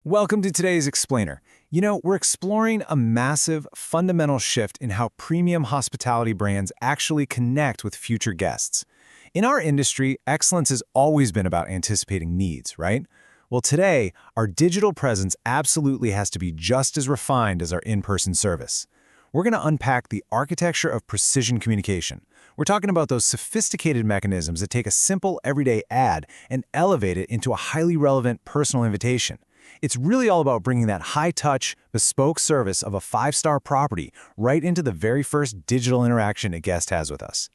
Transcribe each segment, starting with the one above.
Welcome to today's Explainer. We're exploring a massive, fundamental shift in how premium hospitality brands actually connect with future guests. In our industry, excellence has always been about anticipating needs, right? Well, today, our digital presence absolutely has to be just as refined as our in-person service. We're going to unpack the architecture of precision communication. We're talking about those sophisticated mechanisms that take a simple, everyday ad and elevate it into a highly relevant personal invitation. It's really all about bringing that high-touch, bespoke service of a five-star property right into the very first digital interaction a guest has with us.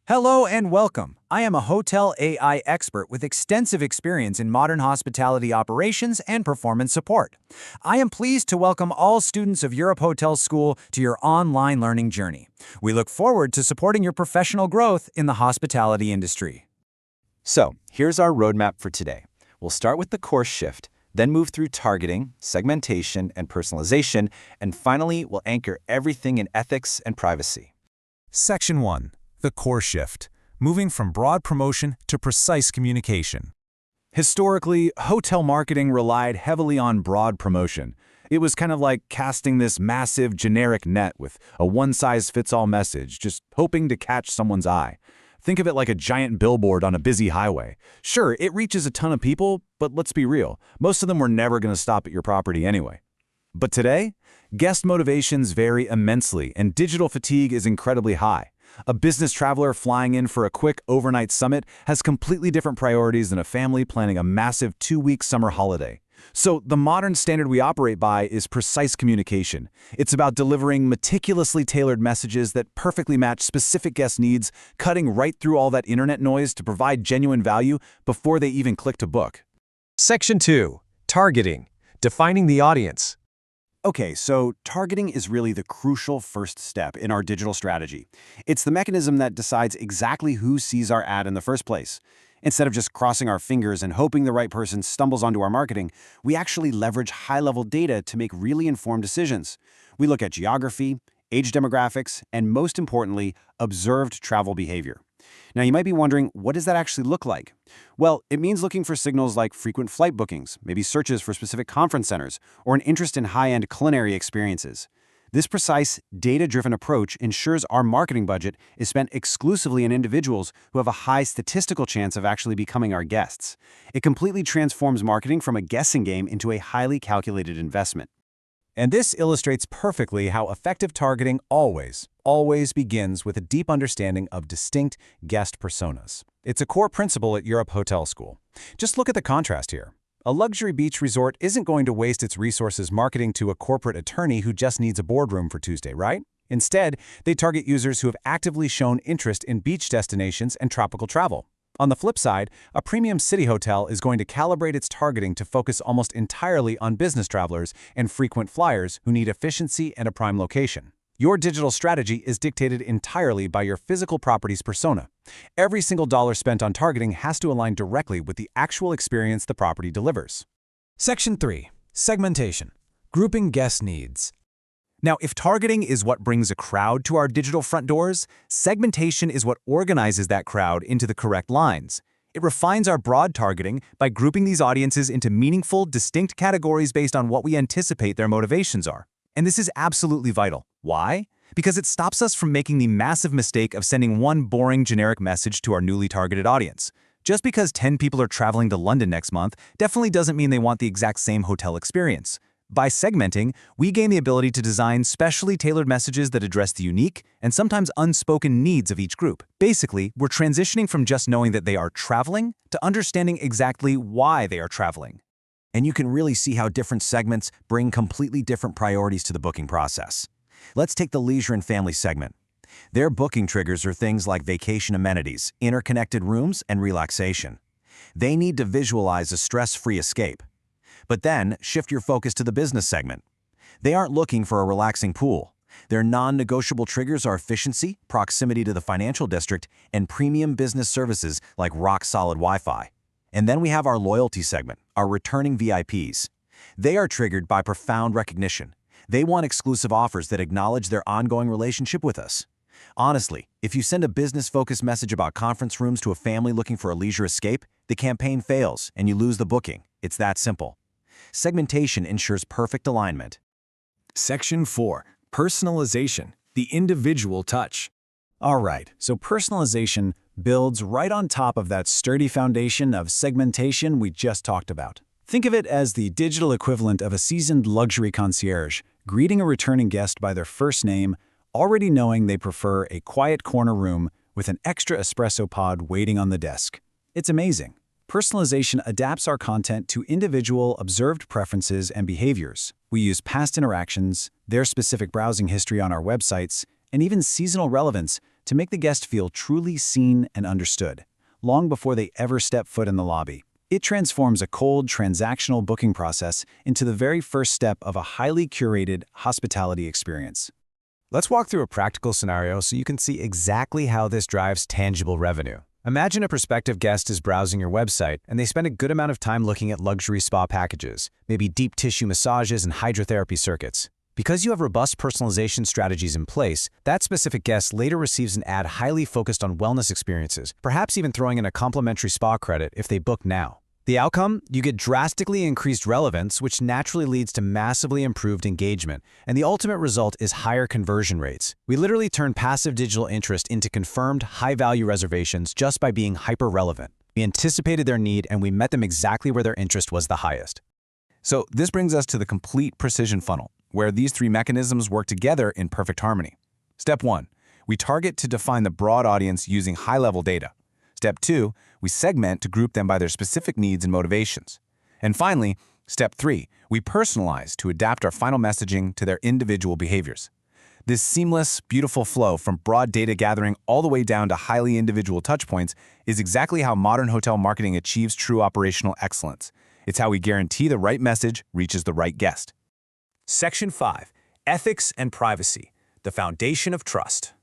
Hello and welcome. I am a hotel AI expert with extensive experience in modern hospitality operations and performance support. I am pleased to welcome all students of Europe Hotel School to your online learning journey. We look forward to supporting your professional growth in the hospitality industry. So, here's our roadmap for today. We'll start with the course shift, then move through targeting, segmentation, and personalization, and finally, we'll anchor everything in ethics and privacy. Section 1. The core shift, moving from broad promotion to precise communication. Historically, hotel marketing relied heavily on broad promotion. It was kind of like casting this massive generic net with a one-size-fits-all message, just hoping to catch someone's eye. Think of it like a giant billboard on a busy highway. Sure, it reaches a ton of people, but let's be real, most of them were never going to stop at your property anyway. But today, guest motivations vary immensely and digital fatigue is incredibly high. A business traveler flying in for a quick overnight summit has completely different priorities than a family planning a massive 2-week summer holiday. So the modern standard we operate by is precise communication. It's about delivering meticulously tailored messages that perfectly match specific guest needs, cutting right through all that internet noise to provide genuine value before they even click to book. Section 2. Targeting, defining the audience. Okay, so targeting is really the crucial first step in our digital strategy. It's the mechanism that decides exactly who sees our ad in the first place. Instead of just crossing our fingers and hoping the right person stumbles onto our marketing, we actually leverage high-level data to make really informed decisions. We look at geography, age demographics, and most importantly, observed travel behavior. Now, you might be wondering, what does that actually look like? Well, it means looking for signals like frequent flight bookings, maybe searches for specific conference centers, or an interest in high-end culinary experiences. This precise, data-driven approach ensures our marketing budget is spent exclusively on individuals who have a high statistical chance of actually becoming our guests. It completely transforms marketing from a guessing game into a highly calculated investment. And this illustrates perfectly how effective targeting always begins with a deep understanding of distinct guest personas. It's a core principle at Europe Hotel School. Just look at the contrast here. A luxury beach resort isn't going to waste its resources marketing to a corporate attorney who just needs a boardroom for Tuesday, right? Instead, they target users who have actively shown interest in beach destinations and tropical travel. On the flip side, a premium city hotel is going to calibrate its targeting to focus almost entirely on business travelers and frequent flyers who need efficiency and a prime location. Your digital strategy is dictated entirely by your physical property's persona. Every single dollar spent on targeting has to align directly with the actual experience the property delivers. Section 3. Segmentation, grouping guest needs. Now, if targeting is what brings a crowd to our digital front doors, segmentation is what organizes that crowd into the correct lines. It refines our broad targeting by grouping these audiences into meaningful, distinct categories based on what we anticipate their motivations are. And this is absolutely vital. Why? Because it stops us from making the massive mistake of sending one boring generic message to our newly targeted audience. Just because 10 people are traveling to London next month definitely doesn't mean they want the exact same hotel experience. By segmenting, we gain the ability to design specially tailored messages that address the unique and sometimes unspoken needs of each group. Basically, we're transitioning from just knowing that they are traveling to understanding exactly why they are traveling. And you can really see how different segments bring completely different priorities to the booking process. Let's take the leisure and family segment. Their booking triggers are things like vacation amenities, interconnected rooms, and relaxation. They need to visualize a stress-free escape. But then, shift your focus to the business segment. They aren't looking for a relaxing pool. Their non-negotiable triggers are efficiency, proximity to the financial district, and premium business services like rock-solid Wi-Fi. And then we have our loyalty segment, our returning VIPs. They are triggered by profound recognition. They want exclusive offers that acknowledge their ongoing relationship with us. Honestly, if you send a business-focused message about conference rooms to a family looking for a leisure escape, the campaign fails and you lose the booking. It's that simple. Segmentation ensures perfect alignment. Section 4. Personalization, the individual touch. All right, so personalization builds right on top of that sturdy foundation of segmentation we just talked about. Think of it as the digital equivalent of a seasoned luxury concierge greeting a returning guest by their first name, already knowing they prefer a quiet corner room with an extra espresso pod waiting on the desk. It's amazing. Personalization adapts our content to individual observed preferences and behaviors. We use past interactions, their specific browsing history on our websites, and even seasonal relevance to make the guest feel truly seen and understood, long before they ever step foot in the lobby. It transforms a cold, transactional booking process into the very first step of a highly curated hospitality experience. Let's walk through a practical scenario so you can see exactly how this drives tangible revenue. Imagine a prospective guest is browsing your website and they spend a good amount of time looking at luxury spa packages, maybe deep tissue massages and hydrotherapy circuits. Because you have robust personalization strategies in place, that specific guest later receives an ad highly focused on wellness experiences, perhaps even throwing in a complimentary spa credit if they book now. The outcome? You get drastically increased relevance, which naturally leads to massively improved engagement, and the ultimate result is higher conversion rates. We literally turn passive digital interest into confirmed, high-value reservations just by being hyper-relevant. We anticipated their need, and we met them exactly where their interest was the highest. So this brings us to the complete precision funnel, where these three mechanisms work together in perfect harmony. Step 1. We target to define the broad audience using high-level data. Step 2, we segment to group them by their specific needs and motivations. And finally, Step 3, we personalize to adapt our final messaging to their individual behaviors. This seamless, beautiful flow from broad data gathering all the way down to highly individual touchpoints is exactly how modern hotel marketing achieves true operational excellence. It's how we guarantee the right message reaches the right guest. Section 5. Ethics and privacy, the foundation of trust.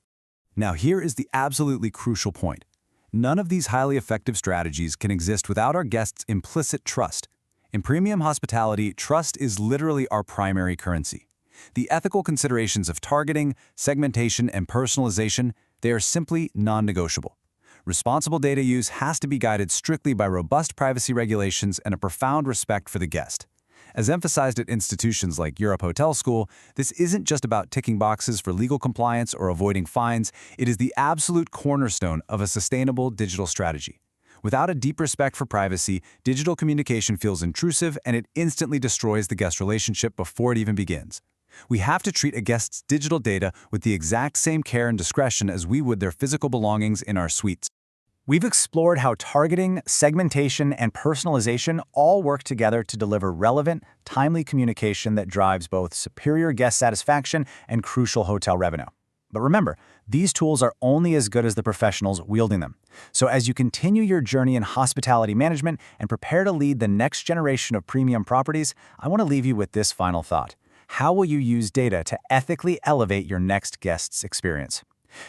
Now here is the absolutely crucial point. None of these highly effective strategies can exist without our guests' implicit trust. In premium hospitality, trust is literally our primary currency. The ethical considerations of targeting, segmentation, and personalization, they are simply non-negotiable. Responsible data use has to be guided strictly by robust privacy regulations and a profound respect for the guest. As emphasized at institutions like Europe Hotel School, this isn't just about ticking boxes for legal compliance or avoiding fines, it is the absolute cornerstone of a sustainable digital strategy. Without a deep respect for privacy, digital communication feels intrusive and it instantly destroys the guest relationship before it even begins. We have to treat a guest's digital data with the exact same care and discretion as we would their physical belongings in our suites. We've explored how targeting, segmentation, and personalization all work together to deliver relevant, timely communication that drives both superior guest satisfaction and crucial hotel revenue. But remember, these tools are only as good as the professionals wielding them. So as you continue your journey in hospitality management and prepare to lead the next generation of premium properties, I want to leave you with this final thought. How will you use data to ethically elevate your next guest's experience?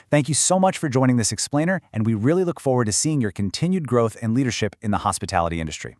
Thank you so much for joining this explainer, and we really look forward to seeing your continued growth and leadership in the hospitality industry.